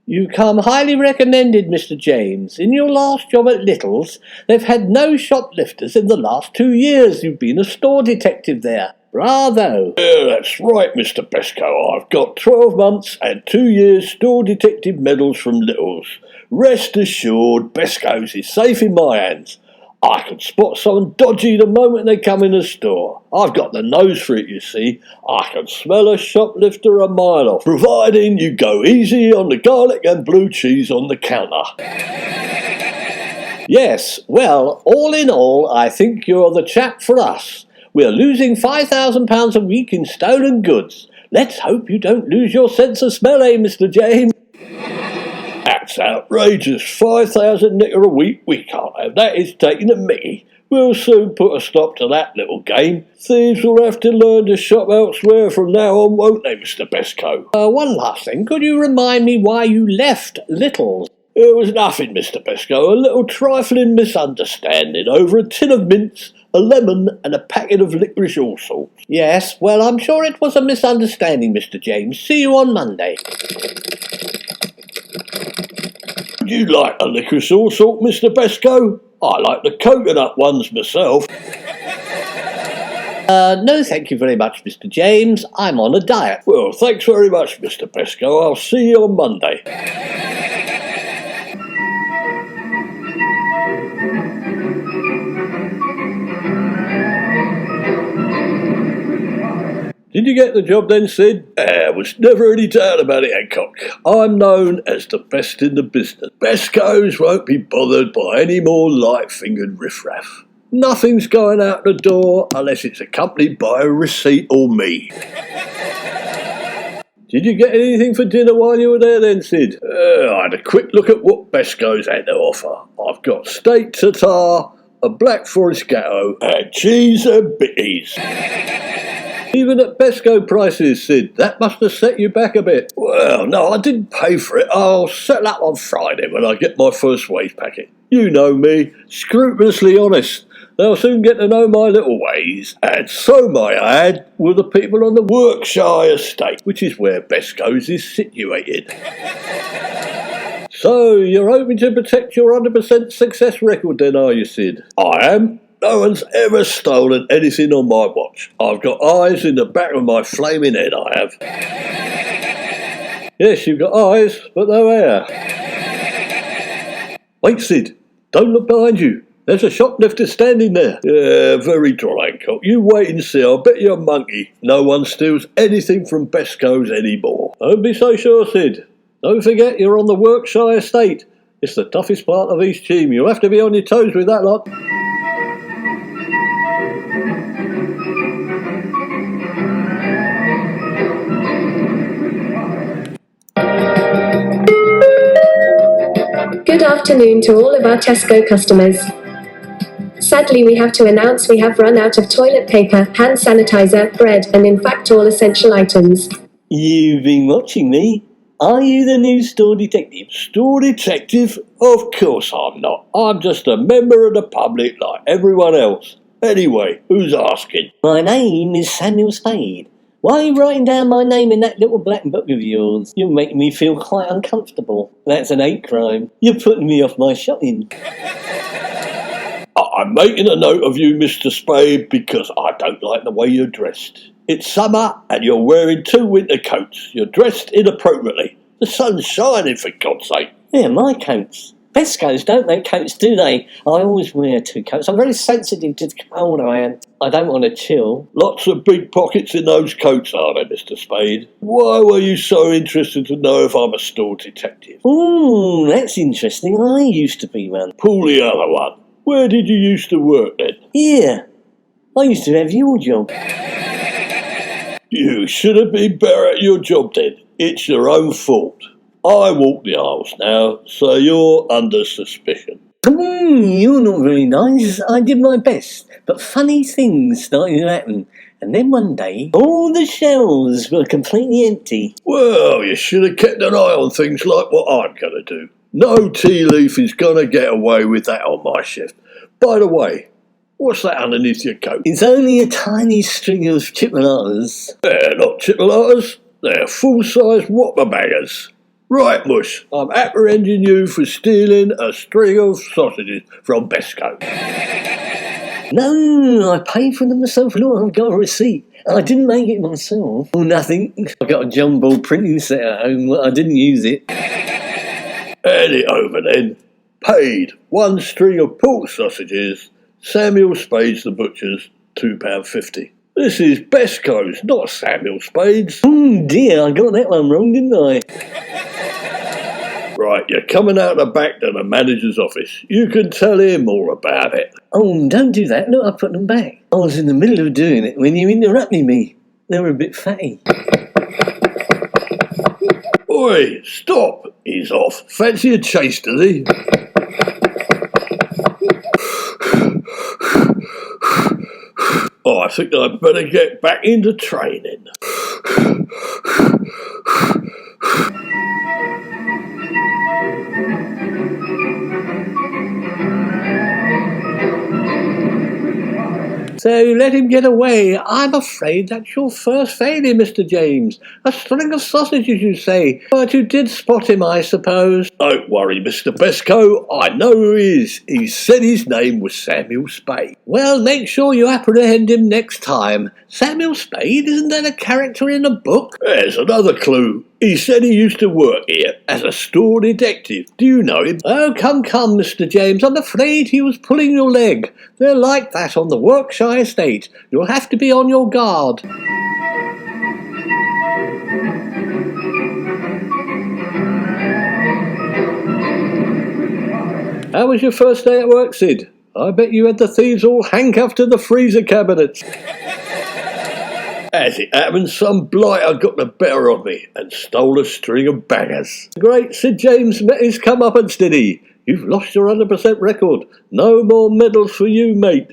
You come highly recommended, Mr. James. In your last job at Little's, they've had no shoplifters in the last 2 years. You've been a store detective there. Bravo. Yeah, that's right, Mr. Pesco. I've got 12 months and 2 years store detective medals from Little's. Rest assured, Pesco's is safe in my hands. I can spot someone dodgy the moment they come in the store. I've got the nose for it, you see. I can smell a shoplifter a mile off, providing you go easy on the garlic and blue cheese on the counter. Yes, well, all in all, I think you're the chap for us. We're losing £5,000 a week in stolen goods. Let's hope you don't lose your sense of smell, eh, Mr. James? That's outrageous. 5,000 nicker a week. We can't have that. It's taking a mickey. We'll soon put a stop to that little game. Thieves will have to learn to shop elsewhere from now on, won't they, Mr. Pesco? One last thing. Could you remind me why you left Little's? It was nothing, Mr. Pesco. A little trifling misunderstanding over a tin of mints, a lemon and a packet of licorice all sorts. Yes, well, I'm sure it was a misunderstanding, Mr. James. See you on Monday. Would you like a licorice all sort, Mr. Pesco? I like the coconut ones myself. No, thank you very much, Mr. James. I'm on a diet. Well, thanks very much, Mr. Pesco. I'll see you on Monday. Did you get the job then, Sid? There was never any doubt about it, Hancock. I'm known as the best in the business. Pesco's won't be bothered by any more light-fingered riffraff. Nothing's going out the door unless it's accompanied by a receipt or me. Did you get anything for dinner while you were there then, Sid? I had a quick look at what Pesco's had to offer. I've got steak tartare, a black forest gatto, and cheese and bitties. Even at Pesco prices, Sid, that must have set you back a bit. Well, no, I didn't pay for it. I'll settle up on Friday when I get my first wage packet. You know me, scrupulously honest. They'll soon get to know my little ways. And so, may I add, will the people on the Workshire estate, which is where Pesco's is situated. So, you're hoping to protect your 100% success record then, are you, Sid? I am. No one's ever stolen anything on my watch. I've got eyes in the back of my flaming head, I have. Yes, you've got eyes, but no hair. Wait, Sid, don't look behind you. There's a shoplifter standing there. Yeah, very dry, Hancock. You wait and see. I'll bet you're a monkey. No one steals anything from Pesco's anymore. Don't be so sure, Sid. Don't forget you're on the Workshire estate. It's the toughest part of East Cheam. You'll have to be on your toes with that lot. Good afternoon to all of our Tesco customers. Sadly, we have to announce we have run out of toilet paper, hand sanitizer, bread, and in fact all essential items. You've been watching me. Are you the new store detective? Store detective? Of course I'm not. I'm just a member of the public like everyone else. Anyway, who's asking? My name is Samuel Spade. Why are you writing down my name in that little black book of yours? You're making me feel quite uncomfortable. That's an hate crime. You're putting me off my shopping. I'm making a note of you, Mr. Spade, because I don't like the way you're dressed. It's summer and you're wearing 2 winter coats. You're dressed inappropriately. The sun's shining, for God's sake. Yeah, my coats. Pesco's don't make coats, do they? I always wear 2 coats. I'm very sensitive to the cold I am. I don't want to chill. Lots of big pockets in those coats, are there, Mr. Spade? Why were you so interested to know if I'm a store detective? Ooh, that's interesting. I used to be one. Pull the other one. Where did you used to work then? Here. I used to have your job. You should have been better at your job then. It's your own fault. I walk the aisles now, so you're under suspicion. You're not very nice. I did my best, but funny things started to happen. And then one day, all the shelves were completely empty. Well, you should have kept an eye on things like what I'm going to do. No tea leaf is going to get away with that on my shift. By the way, what's that underneath your coat? It's only a tiny string of chipolatas. They're not chipolatas. They're full-size whopper baggers. Right, Mush, I'm apprehending you for stealing a string of sausages from Besco. No, I paid for them myself. Look, I've got a receipt. I didn't make it myself. Oh, nothing. I've got a jumbo printing set at home. I didn't use it. Hand it over then. Paid 1 string of pork sausages, Samuel Spades the butcher's, £2.50. This is Besco's, not Samuel Spades. Oh dear, I got that one wrong, didn't I? Right, you're coming out the back to the manager's office. You can tell him all about it. Oh, don't do that. Look, I put them back. I was in the middle of doing it when you interrupted me. They were a bit fatty. Oi, stop! He's off. Fancy a chase, does he? Oh, I think I'd better get back into training. So let him get away. I'm afraid that's your first failure, Mr. James. A string of sausages, you say. But you did spot him, I suppose. Don't worry, Mr. Besco. I know who he is. He said his name was Samuel Spade. Well, make sure you apprehend him next time. Samuel Spade, isn't that a character in a book? There's another clue. He said he used to work here as a store detective. Do you know him? Oh, come, Mr. James. I'm afraid he was pulling your leg. They're like that on the Workshire estate. You'll have to be on your guard. How was your first day at work, Sid? I bet you had the thieves all handcuffed to the freezer cabinets. As it happens, some blighter got the better of me and stole a string of bangers. Great, Sid James met his comeuppance, did he? You've lost your 100% record. No more medals for you, mate.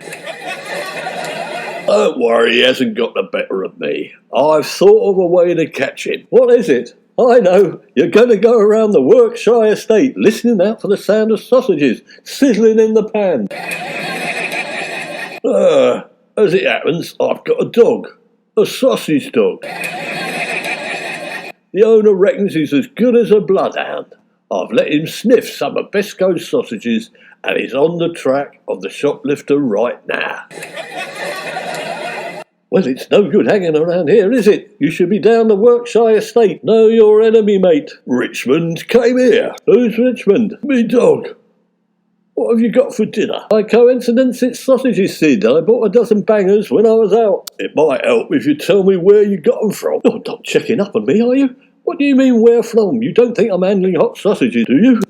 Don't worry, he hasn't got the better of me. I've thought of a way to catch him. What is it? I know. You're going to go around the Workshire estate listening out for the sound of sausages sizzling in the pan. As it happens, I've got a dog. A sausage dog. The owner reckons he's as good as a bloodhound. I've let him sniff some of Besco's sausages and he's on the track of the shoplifter right now. Well, it's no good hanging around here, is it? You should be down the Workshire estate. Know your enemy, mate. Richmond came here. Who's Richmond? Me dog. What have you got for dinner? By coincidence, it's sausages, Sid. I bought a dozen bangers when I was out. It might help if you tell me where you got them from. You're not checking up on me, are you? What do you mean, where from? You don't think I'm handling hot sausages, do you?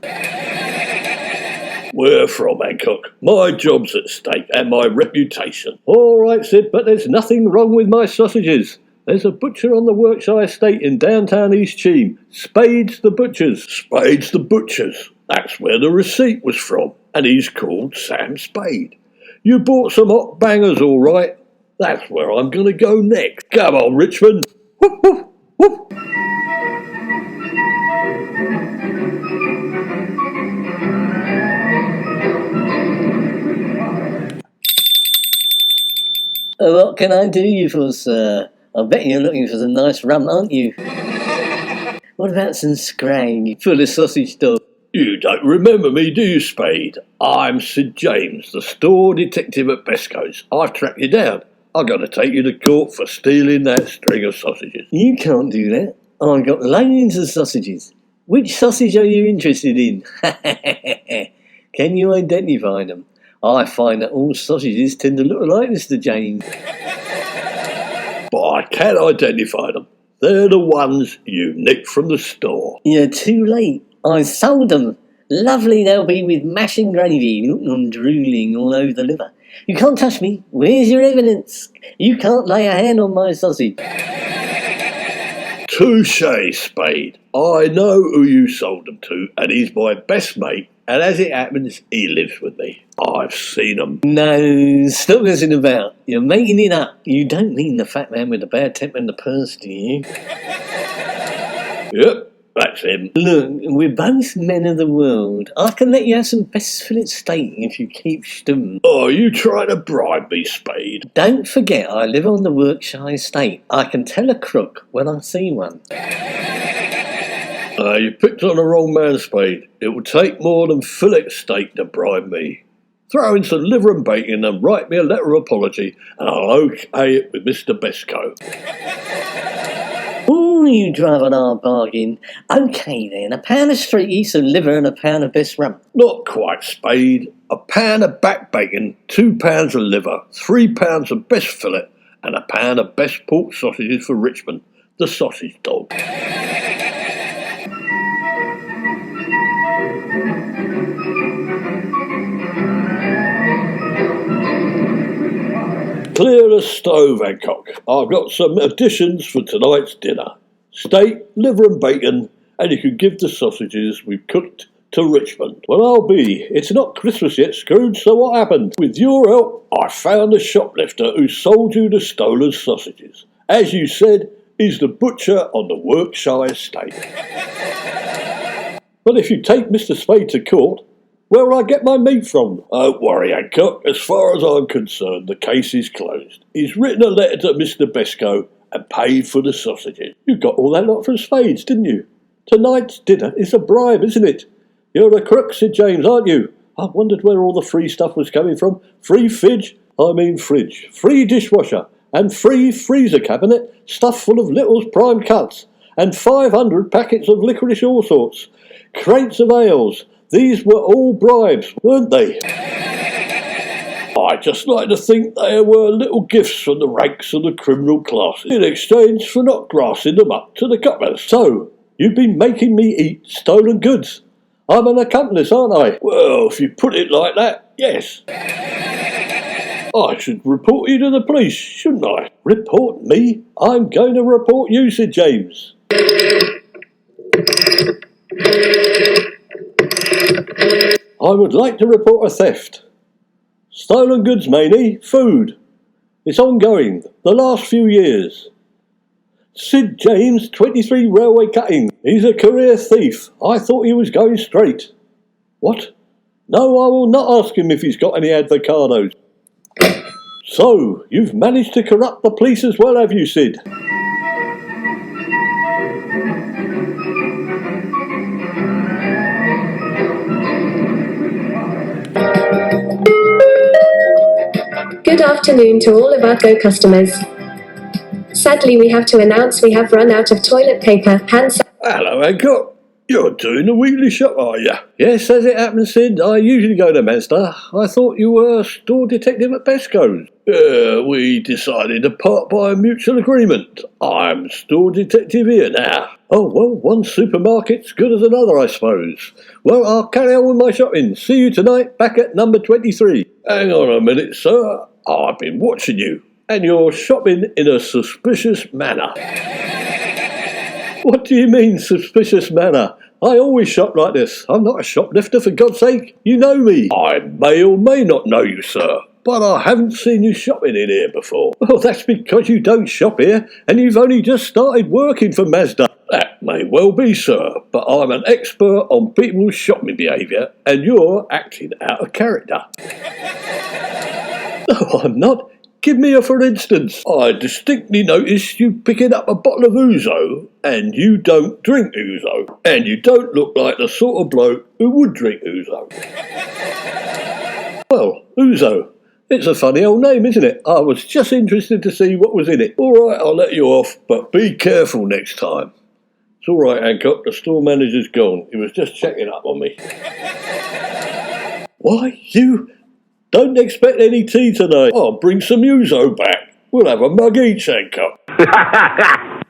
Where from, Hancock? My job's at stake and my reputation. All right, Sid, but there's nothing wrong with my sausages. There's a butcher on the Workshire estate in downtown East Cheam. Spades the Butchers. Spades the Butchers. That's where the receipt was from. And he's called Sam Spade. You bought some hot bangers, all right. That's where I'm going to go next. Come on, Richmond. Whoop, whoop, whoop. What can I do you for, sir? I bet you're looking for some nice rum, aren't you? What about some scrag for the sausage dog? You don't remember me, do you, Spade? I'm SID James, the store detective at Besco's. I've tracked you down. I've got to take you to court for stealing that string of sausages. You can't do that. I've got loads of sausages. Which sausage are you interested in? Can you identify them? I find that all sausages tend to look alike, Mr. James. But I can identify them. They're the ones you nicked from the store. You're too late. I sold them. Lovely they'll be with mash and gravy. Look, I'm drooling all over the liver. You can't touch me. Where's your evidence? You can't lay a hand on my sausage. Touché, Spade. I know who you sold them to, and he's my best mate, and as it happens, he lives with me. I've seen him. No, stop messing about. You're making it up. You don't mean the fat man with the bad temper and the purse, do you? Yep. That's him. Look, we're both men of the world. I can let you have some best fillet steak if you keep stum. Oh, you trying to bribe me, Spade? Don't forget I live on the Workshire estate. I can tell a crook when I see one. You picked on the wrong man, Spade. It will take more than fillet steak to bribe me. Throw in some liver and bacon and write me a letter of apology, and I'll okay it with Mr. Besco. Oh, you drive an hard bargain. Okay then, a pound of streaky, some liver and a pound of best rump. Not quite, Spade. A pound of back bacon, 2 pounds of liver, 3 pounds of best fillet, and a pound of best pork sausages for Richmond, the sausage dog. Clear the stove, Hancock. I've got some additions for tonight's dinner. Steak, liver and bacon, and you can give the sausages we've cooked to Richmond. Well, I'll be. It's not Christmas yet, Scrooge, so what happened? With your help, I found the shoplifter who sold you the stolen sausages. As you said, he's the butcher on the Workshire estate. But if you take Mr. Spade to court, where will I get my meat from? Don't worry, Hancock. As far as I'm concerned, the case is closed. He's written a letter to Mr. Besco and paid for the sausages. You got all that lot from Spade's, didn't you? Tonight's dinner is a bribe, isn't it? You're a crook, SID James, aren't you? I wondered where all the free stuff was coming from. Free fridge, free dishwasher, and free freezer cabinet stuffed full of Little's prime cuts, and 500 packets of licorice all sorts, crates of ales. These were all bribes, weren't they? I'd just like to think they were little gifts from the ranks of the criminal classes in exchange for not grassing them up to the coppers. So, you've been making me eat stolen goods. I'm an accomplice, aren't I? Well, if you put it like that, yes. I should report you to the police, shouldn't I? Report me? I'm going to report you, SID James. I would like to report a theft. Stolen goods mainly, food. It's ongoing, the last few years. SID James, 23 railway cutting. He's a career thief. I thought he was going straight. What? No, I will not ask him if he's got any avocados. So, you've managed to corrupt the police as well, have you, Sid? Good afternoon to all of our Go customers. Sadly, we have to announce we have run out of toilet paper, hand Hello, Hancock. You're doing the weekly shop, are you? Yes, as it happens, Sid, I usually go to Mazda. I thought you were a store detective at Besco's. We decided to part by a mutual agreement. I'm store detective here now. Oh, well, one supermarket's good as another, I suppose. Well, I'll carry on with my shopping. See you tonight, back at number 23. Hang on a minute, sir. I've been watching you, and you're shopping in a suspicious manner. What do you mean, suspicious manner? I always shop like this. I'm not a shoplifter, for God's sake. You know me. I may or may not know you, sir, but I haven't seen you shopping in here before. Well, that's because you don't shop here, and you've only just started working for Mazda. That may well be, sir, but I'm an expert on people's shopping behaviour, and you're acting out of character. No, I'm not. Give me a for instance. I distinctly noticed you picking up a bottle of ouzo, and you don't drink ouzo, and you don't look like the sort of bloke who would drink ouzo. Well, ouzo. It's a funny old name, isn't it? I was just interested to see what was in it. All right, I'll let you off, but be careful next time. It's all right, Hancock. The store manager's gone. He was just checking up on me. Why, you don't expect any tea tonight. I'll bring some ouzo back. We'll have a mug each, Hancock.